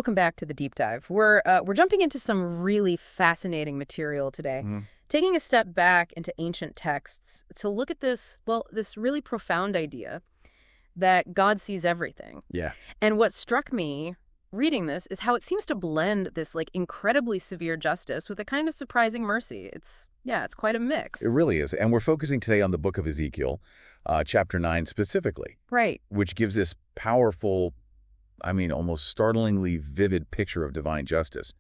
welcome back to the deep dive. We're jumping into some really fascinating material today, taking a step back into ancient texts to look at this really profound idea that God sees everything. Yeah. And what struck me reading this is how it seems to blend this incredibly severe justice with a kind of surprising mercy. It's quite a mix. It really is. And we're focusing today on the book of Ezekiel, chapter 9 specifically. Right. Which gives this powerful, almost startlingly vivid picture of divine justice.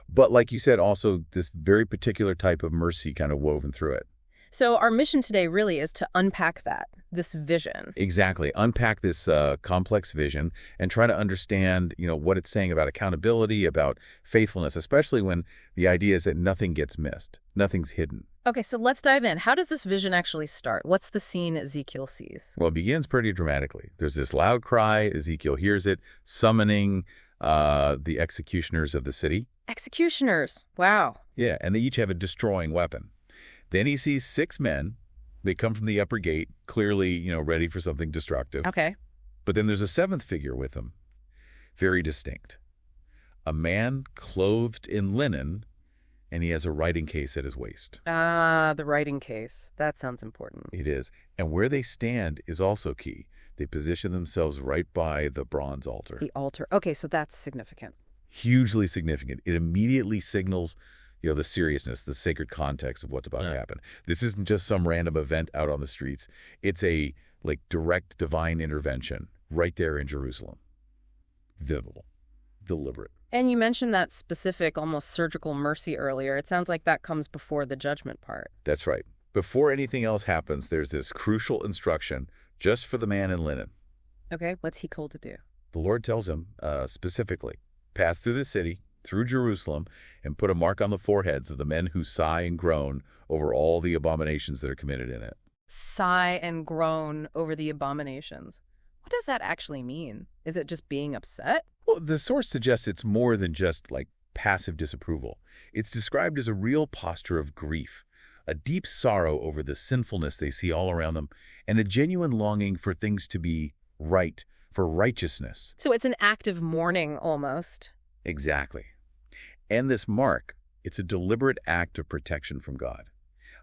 But like you said, also this very particular type of mercy kind of woven through it. So our mission today really is to unpack this vision. Exactly. Unpack this complex vision and try to understand, what it's saying about accountability, about faithfulness, especially when the idea is that nothing gets missed. Nothing's hidden. Okay, so let's dive in. How does this vision actually start? What's the scene Ezekiel sees? Well, it begins pretty dramatically. There's this loud cry. Ezekiel hears it, summoning the executioners of the city. Executioners. Wow. Yeah, and they each have a destroying weapon. Then he sees 6 men. They come from the upper gate, clearly, ready for something destructive. Okay. But then there's a 7th figure with them, very distinct. A man clothed in linen, and he has a writing case at his waist. Ah, the writing case. That sounds important. It is. And where they stand is also key. They position themselves right by the bronze altar. The altar. Okay, so that's significant. Hugely significant. It immediately signals the seriousness, the sacred context of what's about to happen. This isn't just some random event out on the streets. It's a direct divine intervention right there in Jerusalem. Visible, deliberate. And you mentioned that specific, almost surgical mercy earlier. It sounds like that comes before the judgment part. That's right. Before anything else happens, there's this crucial instruction just for the man in linen. Okay, what's he called to do? The Lord tells him specifically, pass through the city, through Jerusalem, and put a mark on the foreheads of the men who sigh and groan over all the abominations that are committed in it. Sigh and groan over the abominations. What does that actually mean? Is it just being upset? Well, the source suggests it's more than just passive disapproval. It's described as a real posture of grief, a deep sorrow over the sinfulness they see all around them, and a genuine longing for things to be right, for righteousness. So it's an act of mourning almost. Exactly. And this mark, it's a deliberate act of protection from God,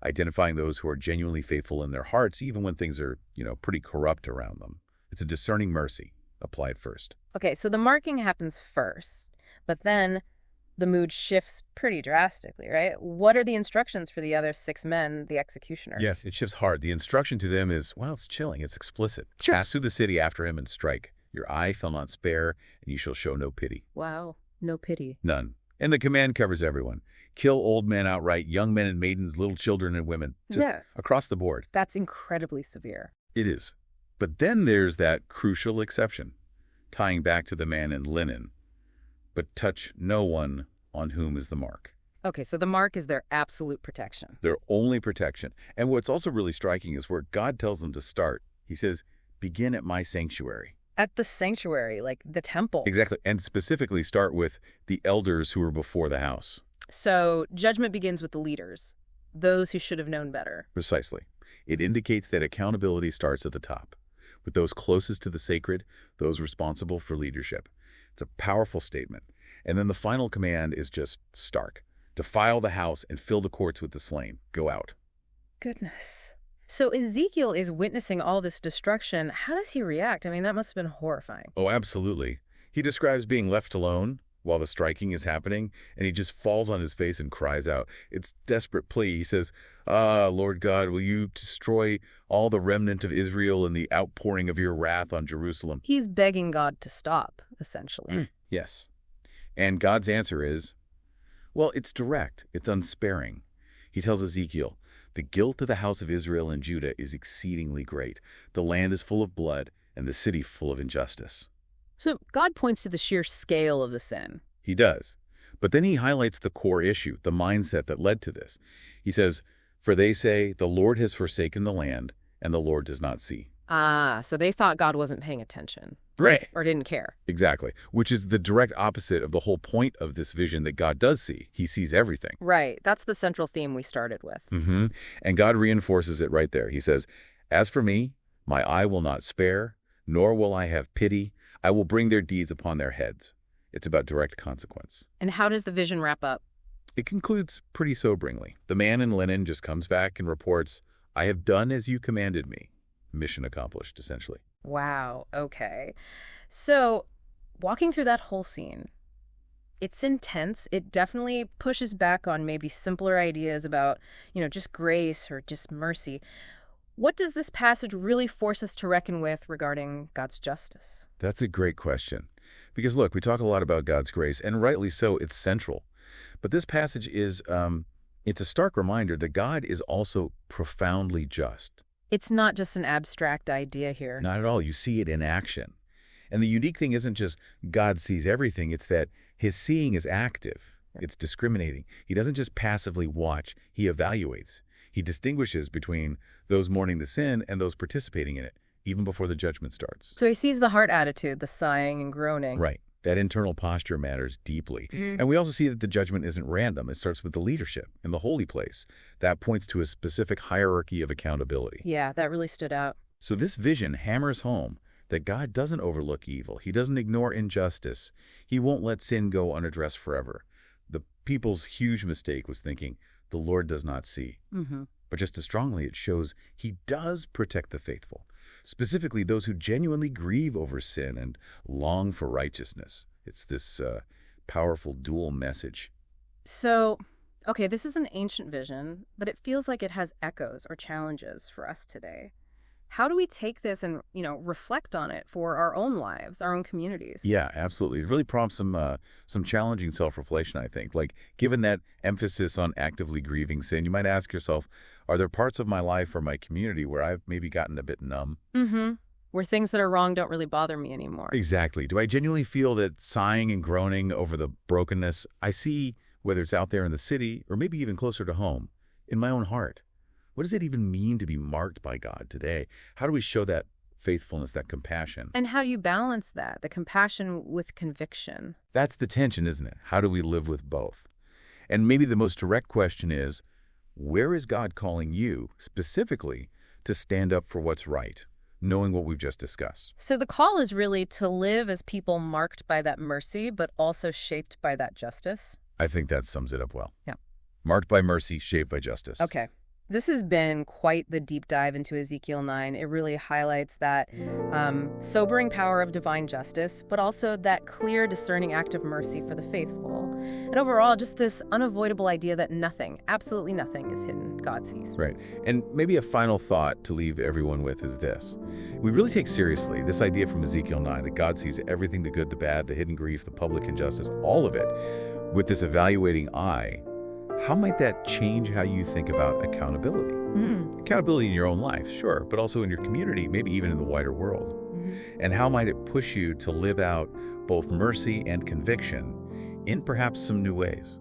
identifying those who are genuinely faithful in their hearts, even when things are, pretty corrupt around them. It's a discerning mercy applied first. Okay, so the marking happens first, but then the mood shifts pretty drastically, right? What are the instructions for the other 6 men, the executioners? Yes, it shifts hard. The instruction to them is, it's chilling. It's explicit. Sure. Pass through the city after him and strike. Your eye shall not spare, and you shall show no pity. Wow. No pity. None. And the command covers everyone. Kill old men outright, young men and maidens, little children and women. Just across the board. That's incredibly severe. It is. But then there's that crucial exception, tying back to the man in linen. But touch no one on whom is the mark. Okay, so the mark is their absolute protection. Their only protection. And what's also really striking is where God tells them to start. He says, begin at my sanctuary. At the sanctuary, like the temple. Exactly. And specifically start with the elders who were before the house. So judgment begins with the leaders, those who should have known better. Precisely. It indicates that accountability starts at the top, with those closest to the sacred, those responsible for leadership. It's a powerful statement. And then the final command is just stark. Defile the house and fill the courts with the slain. Go out. Goodness. So Ezekiel is witnessing all this destruction. How does he react? That must have been horrifying. Oh, absolutely. He describes being left alone while the striking is happening, and he just falls on his face and cries out. It's desperate plea. He says, Lord God, will you destroy all the remnant of Israel in the outpouring of your wrath on Jerusalem? He's begging God to stop, essentially. Yes. And God's answer is, it's direct. It's unsparing. He tells Ezekiel, the guilt of the house of Israel and Judah is exceedingly great. The land is full of blood, and the city full of injustice. So God points to the sheer scale of the sin. He does. But then he highlights the core issue, the mindset that led to this. He says, for they say, the Lord has forsaken the land, and the Lord does not see. Ah, so they thought God wasn't paying attention. Right. Or didn't care. Exactly. Which is the direct opposite of the whole point of this vision that God does see. He sees everything. Right. That's the central theme we started with. And God reinforces it right there. He says, as for me, my eye will not spare, nor will I have pity. I will bring their deeds upon their heads. It's about direct consequence. And how does the vision wrap up? It concludes pretty soberingly. The man in linen just comes back and reports, "I have done as you commanded me." Mission accomplished, essentially. Wow, okay. So, walking through that whole scene, it's intense. It definitely pushes back on maybe simpler ideas about, just grace or just mercy. What does this passage really force us to reckon with regarding God's justice? That's a great question. Because look, we talk a lot about God's grace, and rightly so, it's central. But this passage is, it's a stark reminder that God is also profoundly just. It's not just an abstract idea here. Not at all. You see it in action. And the unique thing isn't just God sees everything, it's that his seeing is active. It's discriminating. He doesn't just passively watch, he evaluates. He distinguishes between those mourning the sin and those participating in it, even before the judgment starts. So he sees the heart attitude, the sighing and groaning. Right. That internal posture matters deeply. And we also see that the judgment isn't random. It starts with the leadership in the holy place. That points to a specific hierarchy of accountability. Yeah, that really stood out. So this vision hammers home that God doesn't overlook evil. He doesn't ignore injustice. He won't let sin go unaddressed forever. The people's huge mistake was thinking, the Lord does not see. But just as strongly, it shows he does protect the faithful, specifically those who genuinely grieve over sin and long for righteousness. It's this powerful dual message. So, okay, this is an ancient vision, but it feels like it has echoes or challenges for us today. How do we take this and, reflect on it for our own lives, our own communities? Yeah, absolutely. It really prompts some challenging self-reflection, I think. Like, given that emphasis on actively grieving sin, you might ask yourself, are there parts of my life or my community where I've maybe gotten a bit numb? Where things that are wrong don't really bother me anymore. Exactly. Do I genuinely feel that sighing and groaning over the brokenness I see, whether it's out there in the city or maybe even closer to home, in my own heart? What does it even mean to be marked by God today? How do we show that faithfulness, that compassion? And how do you balance that, the compassion with conviction? That's the tension, isn't it? How do we live with both? And maybe the most direct question is, where is God calling you specifically to stand up for what's right, knowing what we've just discussed? So the call is really to live as people marked by that mercy, but also shaped by that justice? I think that sums it up well. Yeah. Marked by mercy, shaped by justice. Okay. This has been quite the deep dive into Ezekiel 9. It really highlights that sobering power of divine justice, but also that clear, discerning act of mercy for the faithful. And overall, just this unavoidable idea that nothing, absolutely nothing, is hidden. God sees. Right. And maybe a final thought to leave everyone with is this. We really take seriously this idea from Ezekiel 9 that God sees everything, the good, the bad, the hidden grief, the public injustice, all of it, with this evaluating eye. How might that change how you think about accountability? Accountability in your own life, sure, but also in your community, maybe even in the wider world. And how might it push you to live out both mercy and conviction in perhaps some new ways?